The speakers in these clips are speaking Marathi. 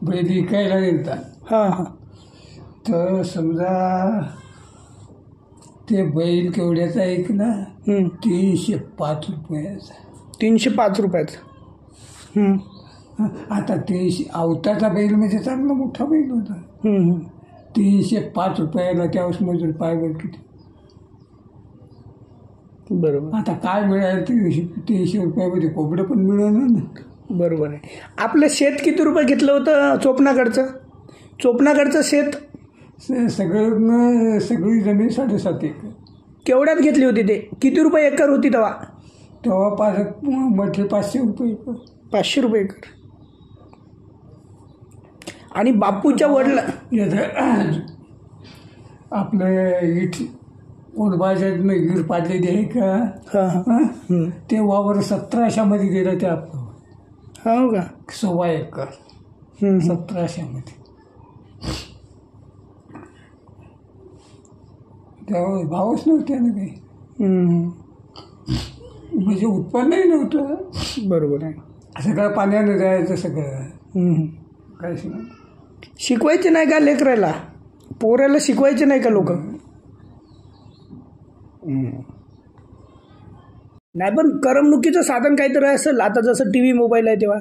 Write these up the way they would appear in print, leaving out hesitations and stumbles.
बैल विकायला गेलता. हां हां. तर समजा ते बैल केवढ्याचा ऐकला, 305 रुपयाचा. 305 रुपयाचा. आता 300 अवताचा बैल म्हणजे चांगला मोठा बैल होता. 305 रुपयाला त्यावेळेस मजूर पाय बैल किती. बरोबर. आता काय मिळालं 300 रुपयामध्ये कोंबडं पण मिळालं ना. बरोबर आहे. आपलं शेत किती रुपये घेतलं होतं चोपणाकडचं? चोपणाकडचं शेत सगळी जमीन 7.5 एकर. केवढ्यात घेतली होती ते? किती रुपये एकर होती तेव्हा? मोठे 500 रुपये एकर. 500 रुपये एकर. आणि बापूच्या वडला आपलं इट कोणबाजातनं वीर पाडलेली आहे का, ते वावर 1700 दिलं ते आपलं. हो का? 1.25 एकर 1700. त्यावेळेस भावच नव्हते ना काही, म्हणजे उत्पन्नही नव्हतं. बरोबर आहे. सगळं पाण्यानं जायचं सगळं. काहीच नाही. शिकवायचे नाही का लेकराला? पोराला शिकवायचे नाही का लोक? नाही, पण करमणुकीचं साधन काहीतरी असेल. आता जसं टी व्ही मोबाईल आहे तेव्हा,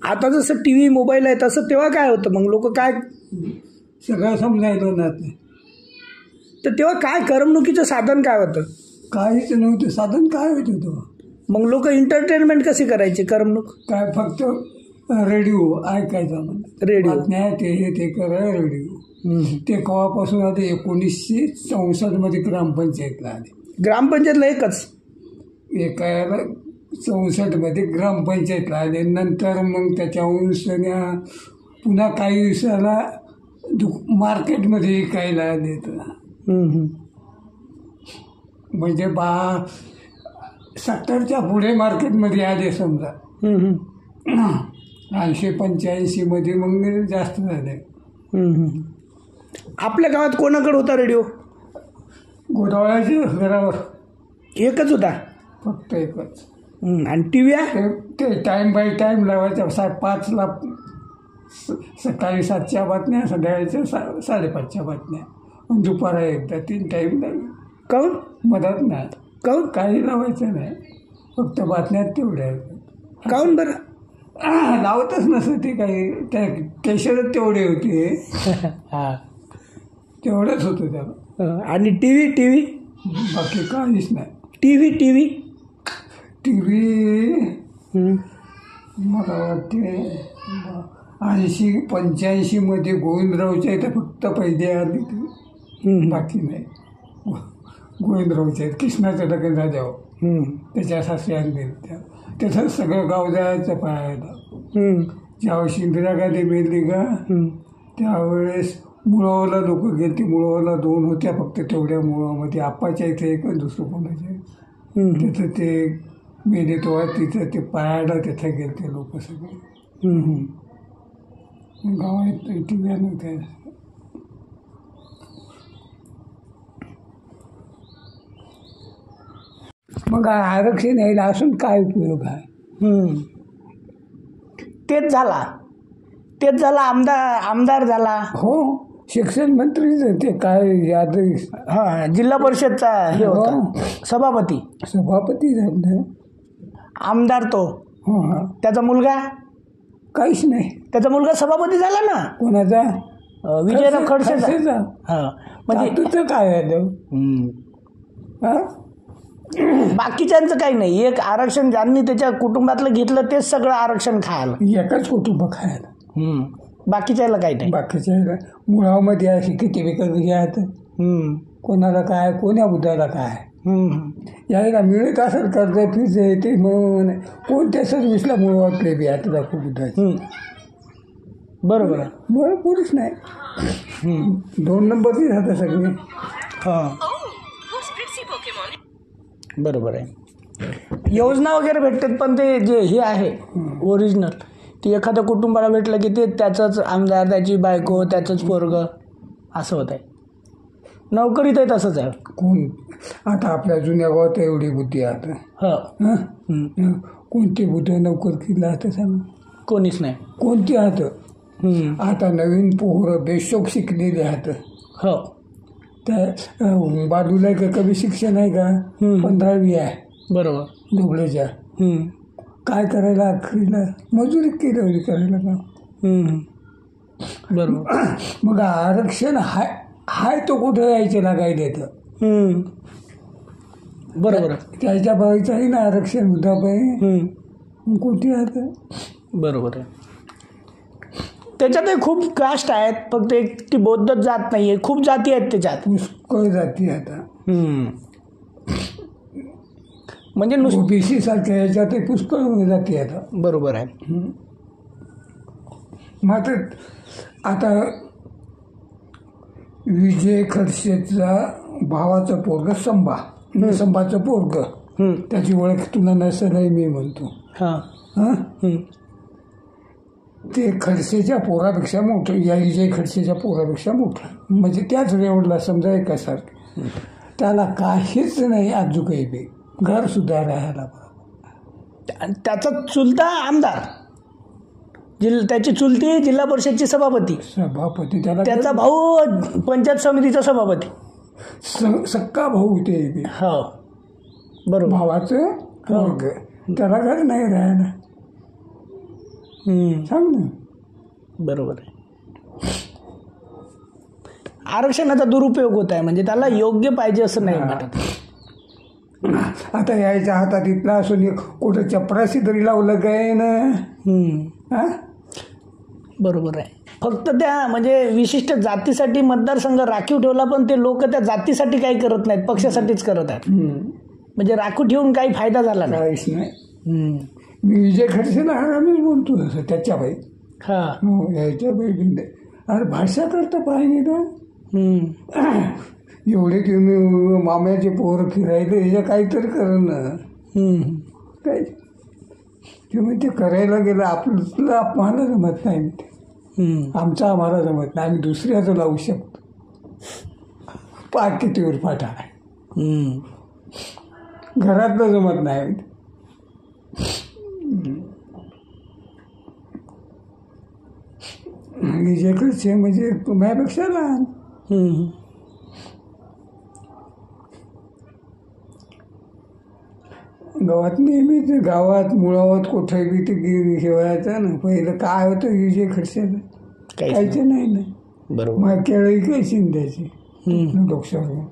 आता जसं टी व्ही मोबाईल आहे तसं तेव्हा काय होतं मग? लोक काय सगळं समजायचं ना ते. तर तेव्हा काय करमणुकीचं साधन काय होतं? काहीच नव्हतं साधन. काय होतं तेव्हा? मग लोक एंटरटेनमेंट कशी करायची? करमणूक काय फक्त रेडिओ ऐकायचा. रेडिओ नाही ते करा रेडिओ. ते केव्हापासून आले? 1964 ग्रामपंचायतला आले. ग्रामपंचायतला एकच एका 64 ग्रामपंचायतला आले. नंतर मग त्याच्याहून सगळ्या पुन्हा काही दिवसाला मार्केटमध्ये विकायला आले. म्हणजे 70च्या पुढे मार्केटमध्ये आले समजा. 80-85 मग जास्त झाले. आपल्या गावात कोणाकडे होता रेडिओ? गोदावळ्याच्या घरावर एकच होता, फक्त एकच. आणि टी व्ही ते टाईम बाय टाईम लावायचा. 5ला सकाळी 7च्या बातम्या, संध्याकाळच्या 5:30च्या बातम्या, दुपारा एकदा. 3 टाईम लावले. काऊन? मधात नाही. काऊन? काही लावायचं नाही, फक्त बातम्यात तेवढ्या. काऊन बरं? लावतच नसतं ते काही. त्या केशरच तेवढे होते. तेवढंच होतं त्याला. आणि टी व्ही बाकी काहीच नाही. टी व्ही मला वाटते 80-85 गोविंदरावच्या इथं फक्त पहिले आली ती. बाकी नाही. गोविंदरावच्या आहेत कृष्णाचं लग्न झाल्यावर त्याच्या सासरी आणले. त्याचं सगळं गाव जायचं पाहायला. ज्यावेळेस इंदिरा गांधी मेली का त्यावेळेस मुळावला लोक गेले. मुळावला 2 होत्या फक्त. तेवढ्या मुळामध्ये आप्पाच्या इथे एक, दुसरं कोणाच्या तिथं ते मेले तेव्हा तिथं ते पाहायला तिथं गेले ते लोक सगळे. गावात टी व्ही नव्हत्या. मग आरक्षण यायला असून काय उपयोग आहे? तेच झाला आमदार झाला. हो, शिक्षण मंत्री ते काय याद. जिल्हा परिषदचा हे होता सभापती झाला. आमदार तो. त्याचा मुलगा काहीच नाही. त्याचा मुलगा सभापती झाला ना. कोणाचा? विजयराव खडसेचा. म्हणजे तुझं काय आहे? बाकीच्यांचं काही नाही. एक आरक्षण ज्यांनी त्याच्या कुटुंबातलं घेतलं तेच सगळं आरक्षण खायला. एकच कुटुंब खायला. बाकीच्याला काही नाही. बाकीच्या मुळामध्ये अशी किती विकत घ्यायचं. कोणाला काय, कोण्या बुद्धाला काय. यायला मिळत असेल कर्ज फीज ते मग कोणत्या सर्व्हिसला मुळ वाटले बी आता दाखवू बुद्धाची. बरोबर आहे. मुळ पुरुष नाही. 2 नंबरची जातं सगळे. बरोबर आहे. योजना वगैरे भेटतात पण ते जे हे आहे ओरिजिनल ते एखाद्या कुटुंबाला भेटलं की ते त्याचंच आमदार, त्याची बायको, त्याचंच पोरगं असं होत आहे. नोकरीत आहे तसंच आहे. कोण आता आपल्या जुन्या गावात एवढी बुद्धी आता. कोणते बुद्ध नोकर केलं आता सांग, कोणीच नाही. कोणते आहात. हम्म. आता नवीन पोरं बेशोक शिकलेले आहात. हो. त्या बाजूला का कमी शिक्षण आहे का, 15वी आहे बरोबर. ढोबळेच्या. हम्म. काय करायला अखेरीला मजुरी केली होती करायला का. हम्म. बरोबर. मग आरक्षण हाय तो कुठं यायचे लागायला येतं. हम्म. बरोबर. त्याच्या बाईचं आहे ना आरक्षण वृद्धापकाळ, हम्म. कुठे आता. बरोबर आहे. त्याच्यातही खूप कास्ट आहेत, फक्त एक ती बौद्ध जात नाही आहे, खूप जाती आहेत त्याच्यात. पुष्कळ जाती आता. म्हणजे ओबीसी सारख्या याच्यात पुष्कळ जाती आता. बरोबर आहे. मात्र आता विजय खडसेचा भावाचं पोरग संभाचं पोरग, त्याची ओळख तुला नसेल मी म्हणतो. हां, ते खडसेच्या पोरापेक्षा मोठं, या विजय खडसेच्या पोरापेक्षा मोठं, म्हणजे त्याच रेवडला समजा एकासारखं. त्याला काहीच नाही आजू काही बी, घर सुद्धा राहायला. त्याचा चुलता आमदार, त्याची चुलती जिल्हा परिषदची सभापती, त्याचा भाऊ पंचायत समितीचा सभापती, सक्का भाऊ ते. हो बरोबर. भावाचं पोरग, त्याला घर नाही राहायला. सांग ना. बरोबर आहे. आरक्षणाचा दुरुपयोग होत आहे, म्हणजे त्याला योग्य पाहिजे असं नाही वाटत. आता यायच्या हातात इथला असून कुठं चपराशी तरी लावलं काय ना. बरोबर आहे. फक्त त्या म्हणजे विशिष्ट जातीसाठी मतदारसंघ राखीव ठेवला, पण ते लोक त्या जातीसाठी काही करत नाहीत, पक्षासाठीच करत आहेत. म्हणजे राखीव ठेवून काही फायदा झाला काहीच नाही. मी विजय खडसेला आम्हीच बोलतो तसं त्याच्या बाई. हो, यायच्या बाई बिंदे. अरे भाषा करता पाहिजे ना. एवढे तुम्ही माम्याचे पोरं फिरायले, याच्या काहीतरी करण ना. काय तुम्ही ते करायला गेलं, आपलं आम्हाला जमत नाही. आमचा आम्हाला जमत नाही, आम्ही दुसऱ्याचं लावू शकतो. पाठ कितीवर पाठ आहे, घरातलं जमत नाही. विजय खडसे म्हणजे तुम्हापेक्षा लहान. गावात नेहमीच, गावात मुळावत कुठे बी ते ठेवायचं ना. पहिलं काय होतं विजय खडसेला, काहीच नाही ना. बरोबर. मग केळी काय शिंद्याची लोकसभा.